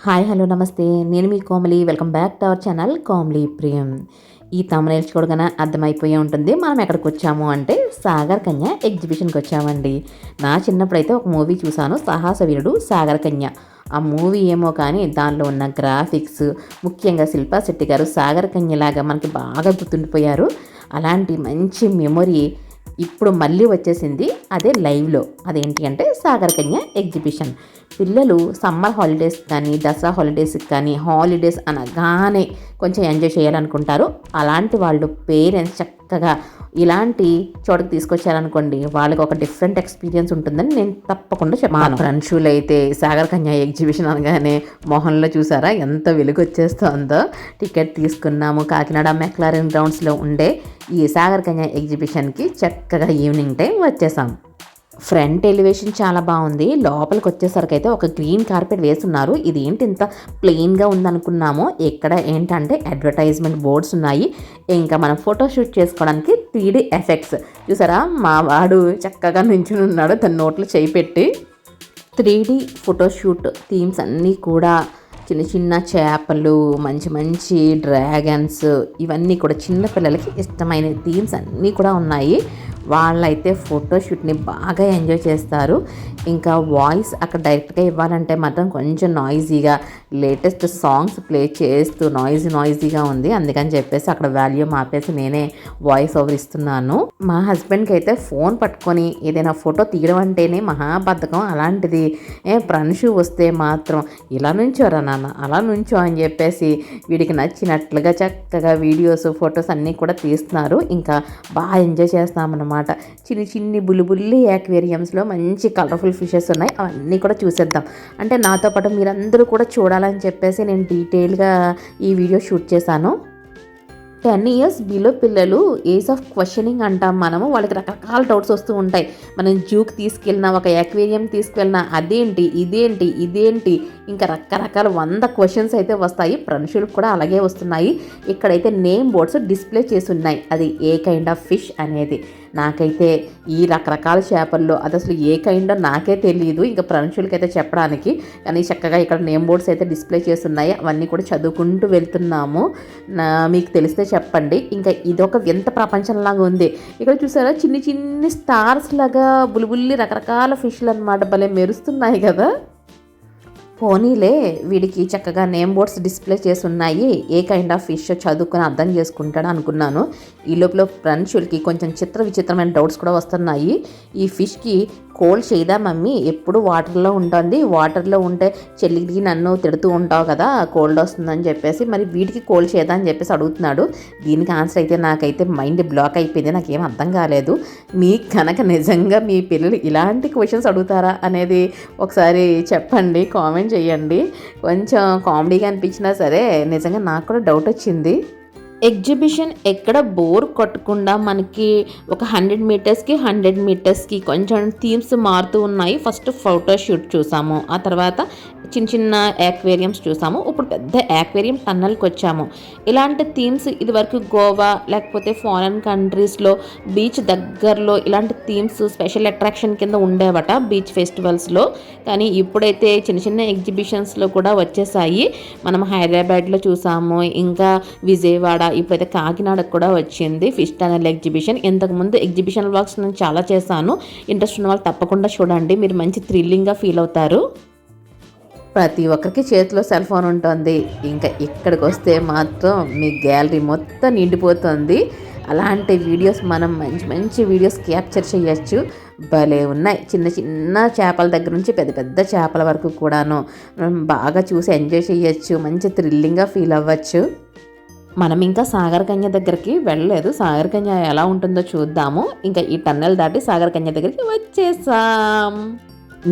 Hi hello నమస్తే, నేను మీ Komali. Welcome back to our channel Komali Priyam. ఈ తమిళ చూడగానే అర్థమైపోయి ఉంటుంది మనం ఎక్కడికి వచ్చాము అంటే సాగర్ కన్య ఎగ్జిబిషన్కి వచ్చామండి. నా చిన్నప్పుడైతే ఒక మూవీ చూశాను, సాహస వీరుడు సాగర్ కన్య. ఆ మూవీ ఏమో కానీ దానిలో ఉన్న గ్రాఫిక్స్, ముఖ్యంగా శిల్పా శెట్టి గారు సాగర్ కన్యలాగా మనకి బాగా గుర్తుండిపోయారు. అలాంటి మంచి మెమొరీ ఇప్పుడు మళ్ళీ వచ్చేసింది, అదే లైవ్లో. అదేంటి అంటే సాగర్ కన్య ఎగ్జిబిషన్. పిల్లలు సమ్మర్ హాలిడేస్ కానీ దసరా హాలిడేస్కి కానీ హాలిడేస్ అనగానే కొంచెం ఎంజాయ్ చేయాలనుకుంటారు. అలాంటి వాళ్ళు పేరెంట్స్ చక్కగా ఇలాంటి చోటుకి తీసుకొచ్చారనుకోండి, వాళ్ళకి ఒక డిఫరెంట్ ఎక్స్పీరియన్స్ ఉంటుందని నేను తప్పకుండా చెప్పాను. ఫ్రెండ్షులు అయితే సాగర్ కన్య ఎగ్జిబిషన్ అనగానే మొహంలో చూసారా ఎంత వెలుగు వచ్చేస్తుందో. టికెట్ తీసుకున్నాము. కాకినాడ మెక్లారెన్ గ్రౌండ్స్లో ఉండే ఈ సాగర్ కన్య ఎగ్జిబిషన్కి చక్కగా ఈవినింగ్ టైం వచ్చేసాం. ఫ్రంట్ ఎలివేషన్ చాలా బాగుంది. లోపలికి వచ్చేసరికి అయితే ఒక గ్రీన్ కార్పెట్ వేస్తున్నారు. ఇది ఏంటి ఇంత ప్లెయిన్గా ఉందనుకున్నామో, ఇక్కడ ఏంటంటే అడ్వర్టైజ్మెంట్ బోర్డ్స్ ఉన్నాయి. ఇంకా మనం ఫోటోషూట్ చేసుకోవడానికి 3D ఎఫెక్ట్స్ చూసారా, మా వాడు చక్కగా నించుని ఉన్నాడు తన నోట్లో చేయి పెట్టి. 3D ఫోటోషూట్ థీమ్స్ అన్నీ కూడా చిన్న చిన్న చేపలు, మంచి మంచి డ్రాగన్స్, ఇవన్నీ కూడా చిన్నపిల్లలకి ఇష్టమైన థీమ్స్ అన్నీ కూడా ఉన్నాయి. వాళ్ళైతే ఫోటోషూట్ని బాగా ఎంజాయ్ చేస్తారు. ఇంకా వాయిస్ అక్కడ డైరెక్ట్గా ఇవ్వాలంటే మాత్రం కొంచెం నాయిజీగా, లేటెస్ట్ సాంగ్స్ ప్లే చేస్తూ నాయిజీగా ఉంది. అందుకని చెప్పేసి అక్కడ వాల్యూమ్ ఆపేసి నేనే వాయిస్ ఓవర్ ఇస్తున్నాను. మా హస్బెండ్కి అయితే ఫోన్ పట్టుకొని ఏదైనా ఫోటో తీయడం అంటేనే మహాబద్ధకం. అలాంటిది ప్రణషు వస్తే మాత్రం ఇలా నుంచోరా నాన్న, అలా నుంచో అని చెప్పేసి వీడికి నచ్చినట్లుగా చక్కగా వీడియోస్, ఫొటోస్ అన్నీ కూడా తీస్తున్నారు. ఇంకా బాగా ఎంజాయ్ చేస్తామన్నమాట. చిన్ని బుల్లి యాక్వేరియంస్లో మంచి కలర్ఫుల్ ఫిషెస్ ఉన్నాయి. అవన్నీ కూడా చూసేద్దాం. అంటే నాతో పాటు మీరందరూ కూడా చూడాలని చెప్పేసి నేను డీటెయిల్గా ఈ వీడియో షూట్ చేశాను. 10 years బిలో పిల్లలు ఏజ్ ఆఫ్ క్వశ్చనింగ్ అంటాం మనము. వాళ్ళకి రకరకాల డౌట్స్ వస్తూ ఉంటాయి. మనం జూకి తీసుకెళ్ళినా, ఒక యాక్వేరియం తీసుకెళ్ళినా అదేంటి ఇదేంటి ఇంకా రకరకాల 100 క్వశ్చన్స్ అయితే వస్తాయి. ప్రణషులకు కూడా అలాగే వస్తున్నాయి. ఇక్కడైతే నేమ్ బోర్డ్స్ డిస్ప్లే చేసి ఉన్నాయి, అది ఏ కైండ్ ఆఫ్ ఫిష్ అనేది. నాకైతే ఈ రకరకాల చేపల్లో అది అసలు ఏ కైండో నాకే తెలియదు, ఇంకా ప్రణషులకైతే చెప్పడానికి. కానీ చక్కగా ఇక్కడ నేమ్ బోర్డ్స్ అయితే డిస్ప్లే చేస్తున్నాయి. అవన్నీ కూడా చదువుకుంటూ వెళ్తున్నాము. మీకు తెలిస్తే చెప్పండి. ఇంకా ఇదొక వింత ప్రపంచంలాగా ఉంది. ఇక్కడ చూసారా చిన్ని స్టార్స్ లాగా బుల్లి రకరకాల ఫిష్లు అనమాట, భలే మెరుస్తున్నాయి కదా. పోనీలే, వీడికి చక్కగా నేమ్ బోర్డ్స్ డిస్ప్లే చేసి ఉన్నాయి. ఏ కైండ్ ఆఫ్ ఫిష్ చదువుకొని అర్థం చేసుకుంటాడు అనుకున్నాను. ఈ లోపల ఫ్రెండ్స్కి కొంచెం విచిత్రమైన డౌట్స్ కూడా వస్తున్నాయి. ఈ ఫిష్కి కోల్డ్ చేయదా మమ్మీ, ఎప్పుడు వాటర్లో ఉంటుంది, వాటర్లో ఉంటే చెల్లికి నన్ను తిడుతూ ఉంటావు కదా, కోల్డ్ వస్తుందని చెప్పేసి, మరి వీటికి కోల్డ్ చేయదా అని చెప్పేసి అడుగుతున్నాడు. దీనికి ఆన్సర్ అయితే నాకైతే మైండ్ బ్లాక్ అయిపోయింది, నాకేం అర్థం కాలేదు. మీకు కనుక నిజంగా మీ పిల్లలు ఇలాంటి క్వశ్చన్స్ అడుగుతారా అనేది ఒకసారి చెప్పండి, కామెంట్ చేయండి. కొంచెం కామెడీగా అనిపించినా సరే నిజంగా నాకు కూడా డౌట్ వచ్చింది. ఎగ్జిబిషన్ ఎక్కడ బోర్ కొట్టకుండా మనకి ఒక 100 మీటర్స్కి 100 మీటర్స్కి కొంచెం థీమ్స్ మారుతూ ఉన్నాయి. ఫస్ట్ ఫోటోషూట్ చూసాము, ఆ తర్వాత చిన్న యాక్వేరియంస్ చూసాము, ఇప్పుడు పెద్ద యాక్వేరియం టన్నల్కి వచ్చాము. ఇలాంటి థీమ్స్ ఇదివరకు గోవా లేకపోతే ఫారెన్ కంట్రీస్లో బీచ్ దగ్గరలో ఇలాంటి థీమ్స్ స్పెషల్ అట్రాక్షన్ కింద ఉండేవట బీచ్ ఫెస్టివల్స్లో. కానీ ఇప్పుడైతే చిన్న ఎగ్జిబిషన్స్లో కూడా వచ్చేసాయి. మనం హైదరాబాద్లో చూసాము, ఇంకా విజయవాడ, ఇప్పుడైతే కాకినాడకు కూడా వచ్చింది ఫిష్ టనల్ ఎగ్జిబిషన్. ఇంతకుముందు ఎగ్జిబిషన్ వ్లాగ్స్ నేను చాలా చేశాను. ఇంట్రెస్ట్ ఉన్న వాళ్ళు తప్పకుండా చూడండి, మీరు మంచి థ్రిల్లింగ్గా ఫీల్ అవుతారు. ప్రతి ఒక్కరికి చేతిలో సెల్ ఫోన్ ఉంటుంది. ఇంకా ఇక్కడికి వస్తే మాత్రం మీ గ్యాలరీ మొత్తం నిండిపోతుంది. అలాంటి వీడియోస్ మనం మంచి వీడియోస్ క్యాప్చర్ చేయొచ్చు. భలే ఉన్నాయి. చిన్న చేపల దగ్గర నుంచి పెద్ద చేపల వరకు కూడాను బాగా చూసి ఎంజాయ్ చేయొచ్చు, మంచి థ్రిల్లింగ్గా ఫీల్ అవ్వచ్చు. మనం ఇంకా సాగర్ కన్య దగ్గరికి వెళ్ళలేదు. సాగర్ కన్య ఎలా ఉంటుందో చూద్దాము. ఇంకా ఈ టన్నెల్ దాటి సాగర్ కన్య దగ్గరికి వచ్చేసాం.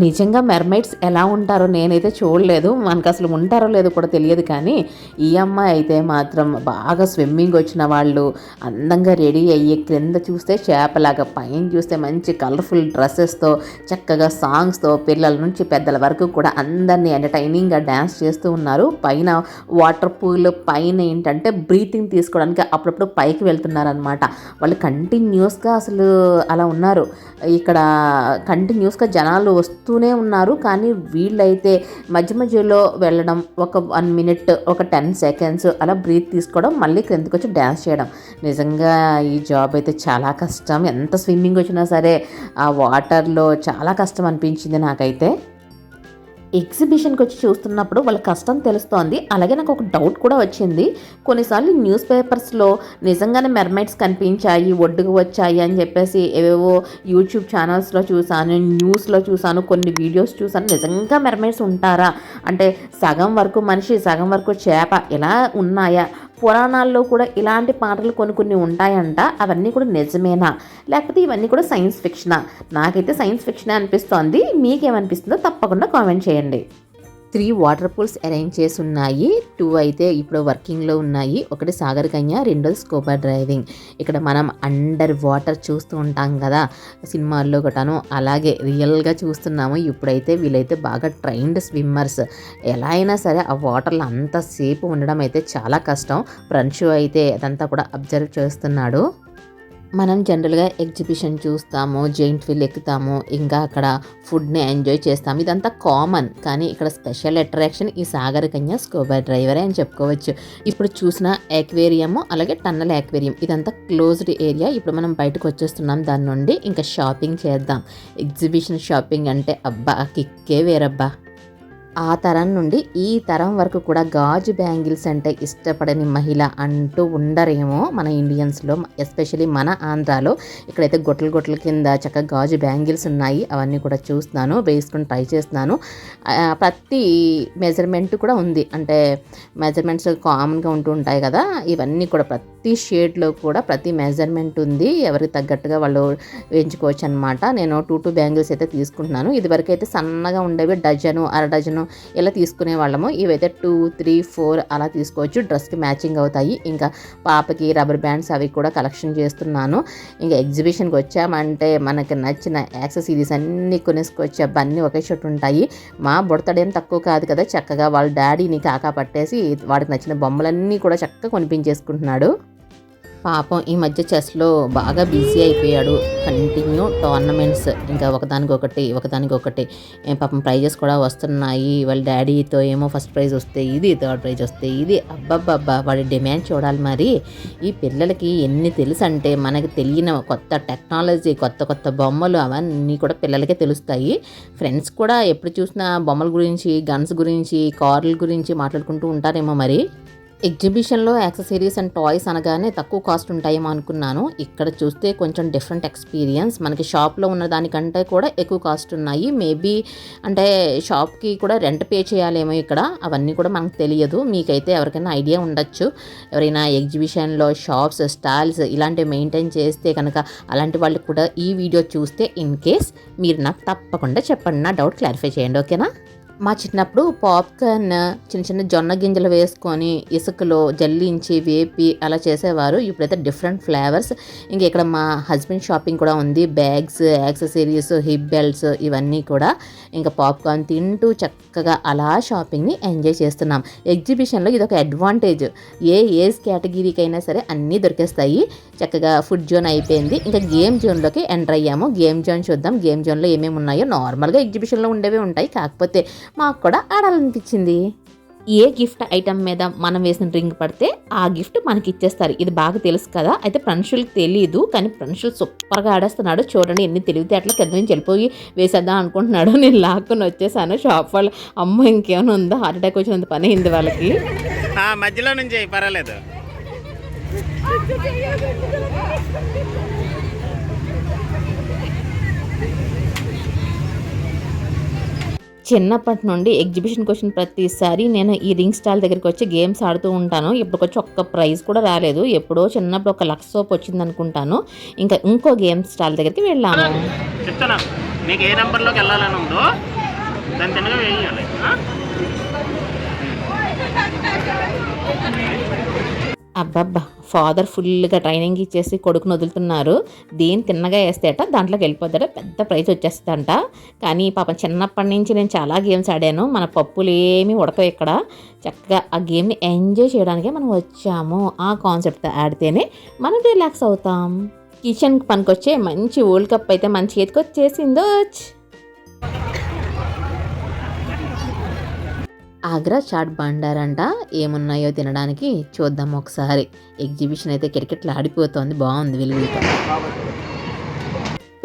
నిజంగా మెర్మైడ్స్ ఎలా ఉంటారో నేనైతే చూడలేదు, మనకు అసలు ఉంటారో లేదో కూడా తెలియదు. కానీ ఈ అమ్మాయి అయితే మాత్రం బాగా స్విమ్మింగ్ వచ్చిన వాళ్ళు అందంగా రెడీ అయ్యి, క్రింద చూస్తే చేపలాగా, పైన చూస్తే మంచి కలర్ఫుల్ డ్రెస్సెస్తో చక్కగా సాంగ్స్తో పిల్లల నుంచి పెద్దల వరకు కూడా అందరినీ ఎంటర్టైనింగ్గా డ్యాన్స్ చేస్తూ ఉన్నారు. పైన వాటర్ పూల్ పైన ఏంటంటే బ్రీతింగ్ తీసుకోవడానికి అప్పుడప్పుడు పైకి వెళ్తున్నారనమాట. వాళ్ళు కంటిన్యూస్గా అసలు అలా ఉన్నారు. ఇక్కడ కంటిన్యూస్గా జనాలు వస్తూ వస్తూనే ఉన్నారు. కానీ వీళ్ళైతే మధ్య మధ్యలో వెళ్ళడం, ఒక 1 మినిట్, ఒక 10 సెకండ్స్ అలా బ్రీత్ తీసుకోవడం, మళ్ళీ క్రిందికి వచ్చి డ్యాన్స్ చేయడం. నిజంగా ఈ జాబ్ అయితే చాలా కష్టం. ఎంత స్విమ్మింగ్ వచ్చినా సరే ఆ వాటర్లో చాలా కష్టం అనిపించింది నాకైతే. ఎగ్జిబిషన్కి వచ్చి చూస్తున్నప్పుడు వాళ్ళ కష్టం తెలుస్తోంది. అలాగే నాకు ఒక డౌట్ కూడా వచ్చింది. కొన్నిసార్లు న్యూస్ పేపర్స్లో నిజంగానే మెర్మైడ్స్ కనిపించాయి, ఒడ్డుకు వచ్చాయి అని చెప్పేసి ఏవేవో యూట్యూబ్ ఛానల్స్లో చూసాను, న్యూస్లో చూసాను, కొన్ని వీడియోస్ చూసాను. నిజంగా మెర్మైడ్స్ ఉంటారా అంటే సగం వరకు మనిషి, సగం వరకు చేప ఇలా ఉన్నాయా? పురాణాల్లో కూడా ఇలాంటి పాటలు కొన్ని ఉంటాయంట. అవన్నీ కూడా నిజమేనా, లేకపోతే ఇవన్నీ కూడా సైన్స్ ఫిక్షనా? నాకైతే సైన్స్ ఫిక్షనే అనిపిస్తోంది. మీకేమనిపిస్తుందో తప్పకుండా కామెంట్ చేయండి. 3 వాటర్ పూల్స్ అరేంజ్ చేసి ఉన్నాయి. 2 అయితే ఇప్పుడు వర్కింగ్లో ఉన్నాయి. ఒకటి సాగర్ కన్య, రెండోది స్కూబా డ్రైవింగ్. ఇక్కడ మనం అండర్ వాటర్ చూస్తూ ఉంటాం కదా సినిమాల్లో కూడాను, అలాగే రియల్గా చూస్తున్నాము. ఇప్పుడైతే వీళ్ళైతే బాగా ట్రైన్డ్ స్విమ్మర్స్. ఎలా అయినా సరే ఆ వాటర్లో అంతసేపు ఉండడం అయితే చాలా కష్టం. ప్రంశు అయితే అదంతా కూడా అబ్జర్వ్ చేస్తున్నాడు. మనం జనరల్గా ఎగ్జిబిషన్ చూస్తాము, జెయింట్ వీల్ ఎక్కుతాము, ఇంకా అక్కడ ఫుడ్ని ఎంజాయ్ చేస్తాము. ఇదంతా కామన్. కానీ ఇక్కడ స్పెషల్ అట్రాక్షన్ ఈ సాగర్ కన్య స్కూబా డ్రైవరే అని చెప్పుకోవచ్చు. ఇప్పుడు చూసిన యాక్వేరియం, అలాగే టన్నల్ యాక్వేరియం, ఇదంతా క్లోజ్డ్ ఏరియా. ఇప్పుడు మనం బయటకు వచ్చేస్తున్నాం దాని నుండి. ఇంకా షాపింగ్ చేద్దాం. ఎగ్జిబిషన్ షాపింగ్ అంటే అబ్బా కిక్కే వేరబ్బా. ఆ తరం నుండి ఈ తరం వరకు కూడా గాజు బ్యాంగిల్స్ అంటే ఇష్టపడని మహిళ అంటూ ఉండరేమో మన ఇండియన్స్లో, ఎస్పెషలీ మన ఆంధ్రాలో. ఇక్కడైతే గొట్టల కింద చక్కగా గాజు బ్యాంగిల్స్ ఉన్నాయి. అవన్నీ కూడా చూస్తున్నాను, వేసుకుని ట్రై చేస్తున్నాను. ప్రతి మెజర్మెంట్ కూడా ఉంది. అంటే మెజర్మెంట్స్ కామన్గా ఉంటూ ఉంటాయి కదా, ఇవన్నీ కూడా ప్రతి షేడ్లో కూడా ప్రతి మెజర్మెంట్ ఉంది. ఎవరికి తగ్గట్టుగా వాళ్ళు వేయించుకోవచ్చు అనమాట. నేను 2 బ్యాంగిల్స్ అయితే తీసుకుంటున్నాను. ఇదివరకు అయితే సన్నగా ఉండేవి, డజను, అర డజను ఇలా తీసుకునే వాళ్ళము. ఇవైతే 2, 3, 4 అలా తీసుకోవచ్చు. డ్రెస్కి మ్యాచింగ్ అవుతాయి. ఇంకా పాపకి రబ్బర్ బ్యాండ్స్ అవి కూడా కలెక్షన్ చేస్తున్నాను. ఇంకా ఎగ్జిబిషన్కి వచ్చామంటే మనకి నచ్చిన యాక్సెసరీస్ అన్నీ కొనేసుకొచ్చి అన్నీ ఒకే చోటు ఉంటాయి. మా బుడతడేం తక్కువ కాదు కదా, చక్కగా వాళ్ళ డాడీని కాకా పట్టేసి వాడికి నచ్చిన బొమ్మలన్నీ కూడా చక్కగా కొనిపించేసుకుంటున్నాడు. పాపం ఈ మధ్య చెస్లో బాగా బిజీ అయిపోయాడు. కంటిన్యూ టోర్నమెంట్స్, ఇంకా ఒకదానికొకటి పాపం ప్రైజెస్ కూడా వస్తున్నాయి. వాళ్ళ డాడీతో ఏమో ఫస్ట్ ప్రైజ్ వస్తే ఇది, థర్డ్ ప్రైజ్ వస్తే ఇది. అబ్బబ్బబ్బా వాడి డిమాండ్ చూడాలి మరి. ఈ పిల్లలకి ఎన్ని తెలుసు అంటే మనకి తెలియని కొత్త టెక్నాలజీ, కొత్త బొమ్మలు అవన్నీ కూడా పిల్లలకే తెలుస్తాయి. ఫ్రెండ్స్ కూడా ఎప్పుడు చూసినా బొమ్మల గురించి, గన్స్ గురించి, కార్ల గురించి మాట్లాడుకుంటూ ఉంటారేమో మరి. ఎగ్జిబిషన్లో యాక్సెసరీస్ అండ్ టాయ్స్ అనగానే తక్కువ కాస్ట్ ఉంటాయేమో అనుకున్నాను. ఇక్కడ చూస్తే కొంచెం డిఫరెంట్ ఎక్స్పీరియన్స్. మనకి షాప్లో ఉన్న దానికంటే కూడా ఎక్కువ కాస్ట్ ఉన్నాయి. మేబీ అంటే షాప్కి కూడా రెంట్ పే చేయాలేమో ఇక్కడ. అవన్నీ కూడా మనకు తెలియదు. మీకైతే ఎవరికైనా ఐడియా ఉండొచ్చు. ఎవరైనా ఎగ్జిబిషన్లో షాప్స్, స్టాల్స్ ఇలాంటివి మెయింటైన్ చేస్తే కనుక అలాంటి వాళ్ళు కూడా ఈ వీడియో చూస్తే ఇన్ కేస్ మీరు నాకు తప్పకుండా చెప్పండి. నా డౌట్ క్లారిఫై చేయండి, ఓకేనా? మా చిన్నప్పుడు పాప్కార్న్ చిన్న జొన్న గింజలు వేసుకొని ఇసుకలో జల్లించి వేపి అలా చేసేవారు. ఇప్పుడైతే డిఫరెంట్ ఫ్లేవర్స్. ఇంకా ఇక్కడ మా హస్బెండ్ షాపింగ్ కూడా ఉంది. బ్యాగ్స్, యాక్సెసరీస్, హిప్ బెల్ట్స్ ఇవన్నీ కూడా. ఇంకా పాప్కార్న్ తింటూ చక్కగా అలా షాపింగ్ని ఎంజాయ్ చేస్తున్నాం. ఎగ్జిబిషన్లో ఇది ఒక అడ్వాంటేజ్. ఏ ఏజ్ కేటగిరీకి అయినా సరే అన్నీ దొరికేస్తాయి. చక్కగా ఫుడ్ జోన్ అయిపోయింది. ఇంకా గేమ్ జోన్లోకి ఎంటర్ అయ్యాము. గేమ్ జోన్ చూద్దాం. గేమ్ జోన్లో ఏమేమి ఉన్నాయో. నార్మల్గా ఎగ్జిబిషన్లో ఉండేవే ఉంటాయి, కాకపోతే మాకు కూడా ఆడాలనిపించింది. ఏ గిఫ్ట్ ఐటమ్ మీద మనం వేసిన రింగ్ పడితే ఆ గిఫ్ట్ మనకి ఇచ్చేస్తారు. ఇది బాగా తెలుసు కదా. అయితే ప్రణశుల్కి తెలియదు, కానీ ప్రణశుల్ సూపర్గా ఆడేస్తున్నాడు. చూడండి ఎన్ని తెలివితే అట్లా కింద నుంచి వెళ్ళిపోయి వేసేద్దాం అనుకుంటున్నాడు. నేను లాక్కుని వచ్చేసాను. షాప్ వాళ్ళు అమ్మ ఇంకేమైనా ఉందో, హార్ట్ అటాక్ వచ్చినంత పని అయింది వాళ్ళకి. మధ్యలో నుంచి పర్వాలేదు. చిన్నప్పటి నుండి ఎగ్జిబిషన్కి వచ్చిన ప్రతిసారి నేను ఈ రింగ్ స్టాల్ దగ్గరికి వచ్చి గేమ్స్ ఆడుతూ ఉంటాను. ఇప్పటికొచ్చి ఒక్క ప్రైజ్ కూడా రాలేదు. ఎప్పుడో చిన్నప్పుడు ఒక లక్ష సోప్ వచ్చింది అనుకుంటాను. ఇంకా ఇంకో గేమ్ స్టాల్ దగ్గరికి వెళ్ళాము. చెప్తాను మీకు ఏ నెంబర్లోకి వెళ్ళాలని ఉందో దాని తిన్నగా వేయాలి. అబ్బబ్బా ఫాదర్ ఫుల్గా ట్రైనింగ్ ఇచ్చేసి కొడుకుని వదులుతున్నారు. దేని తిన్నగా వేస్తేట దాంట్లోకి వెళ్ళిపోతాడ, పెద్ద ప్రైజ్ వచ్చేస్తుందంట. కానీ పాపం చిన్నప్పటి నుంచి నేను చాలా గేమ్స్ ఆడాను. మన పప్పులు ఏమీ ఉడకవు ఇక్కడ. చక్కగా ఆ గేమ్ని ఎంజాయ్ చేయడానికే మనం వచ్చాము. ఆ కాన్సెప్ట్తో ఆడితేనే మనం రిలాక్స్ అవుతాం. కిచెన్కి పనికొచ్చే మంచి వరల్డ్ కప్ అయితే మన చేతికి వచ్చేసిందో. ఆగ్రా చాట్ బండార్ అంట, ఏమున్నాయో తినడానికి చూద్దాం ఒకసారి. ఎగ్జిబిషన్ అయితే కిటకిటలు ఆడిపోతుంది, బాగుంది వెలుగులతో.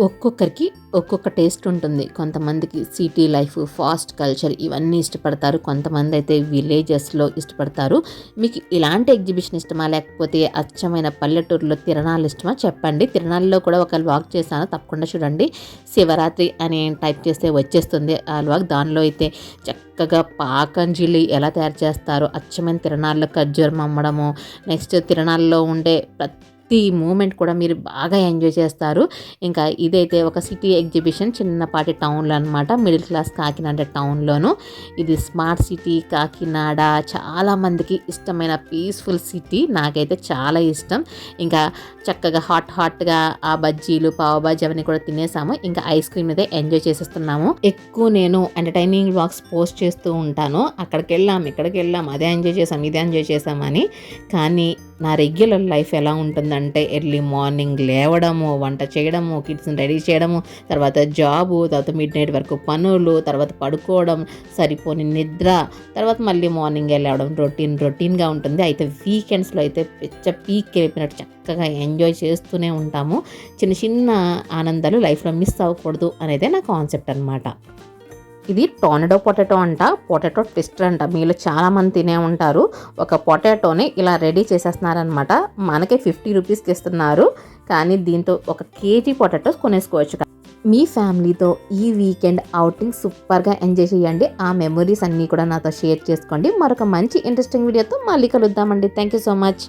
ఒక్కొక్కరికి ఒక్కొక్క టేస్ట్ ఉంటుంది. కొంతమందికి సిటీ లైఫ్, ఫాస్ట్ కల్చర్ ఇవన్నీ ఇష్టపడతారు. కొంతమంది అయితే విలేజెస్లో ఇష్టపడతారు. మీకు ఇలాంటి ఎగ్జిబిషన్ ఇష్టమా, లేకపోతే అచ్చమైన పల్లెటూరులో తిరణాలు ఇష్టమా చెప్పండి. తిరణాల్లో కూడా ఒక వ్లాగ్ చేశాను, తప్పకుండా చూడండి. శివరాత్రి అని టైప్ చేస్తే వచ్చేస్తుంది ఆ వ్లాగ్. దానిలో అయితే చక్కగా పాకంజీలు ఎలా తయారు చేస్తారో, అచ్చమైన తిరణాల్లో ఖర్జూరం అమ్మడము, నెక్స్ట్ తిరణాల్లో ఉండే ప్రతి మూమెంట్ కూడా మీరు బాగా ఎంజాయ్ చేస్తారు. ఇంకా ఇదైతే ఒక సిటీ ఎగ్జిబిషన్, చిన్నపాటి టౌన్లో అనమాట, మిడిల్ క్లాస్ కాకినాడ టౌన్లోను. ఇది స్మార్ట్ సిటీ కాకినాడ, చాలామందికి ఇష్టమైన పీస్ఫుల్ సిటీ. నాకైతే చాలా ఇష్టం. ఇంకా చక్కగా హాట్గా ఆ బజ్జీలు, పావు బజ్జీ అవన్నీ కూడా తినేసాము. ఇంకా ఐస్ క్రీమ్ అయితే ఎంజాయ్ చేసేస్తున్నాము. ఎక్కువ నేను ఎంటర్టైనింగ్ వ్లాగ్స్ పోస్ట్ చేస్తూ ఉంటాను, అక్కడికి వెళ్ళాం, ఇక్కడికి వెళ్ళాం, అదే ఎంజాయ్ చేసాం, ఇదే ఎంజాయ్ చేసామని. కానీ నా రెగ్యులర్ లైఫ్ ఎలా ఉంటుందంటే, ఎర్లీ మార్నింగ్ లేవడము, వంట చేయడము, కిడ్స్ని రెడీ చేయడము, తర్వాత జాబు, తర్వాత మిడ్ నైట్ వరకు పనులు, తర్వాత పడుకోవడం, సరిపోని నిద్ర, తర్వాత మళ్ళీ మార్నింగే లేవడం, రొటీన్గా ఉంటుంది. అయితే వీకెండ్స్లో అయితే పీక్ వెళ్ళిపోయినట్టు చక్కగా ఎంజాయ్ చేస్తూనే ఉంటాము. చిన్న ఆనందాలు లైఫ్లో మిస్ అవ్వకూడదు అనేదే నా కాన్సెప్ట్ అనమాట. ఇది టోర్నడో పొటాటో అంట, పొటాటో ట్విస్టర్ అంట. మీలో చాలామంది తినే ఉంటారు. ఒక పొటాటోని ఇలా రెడీ చేసేస్తున్నారనమాట. మనకే 50 రూపీస్కి ఇస్తున్నారు, కానీ దీంతో 1 కేజీ పొటాటోస్ కొనేసుకోవచ్చు. మీ ఫ్యామిలీతో ఈ వీకెండ్ అవుటింగ్ సూపర్గా ఎంజాయ్ చేయండి. ఆ మెమరీస్ అన్నీ కూడా నాతో షేర్ చేసుకోండి. మరొక మంచి ఇంట్రెస్టింగ్ వీడియోతో మళ్ళీ కలుద్దామండి. Thank you so much.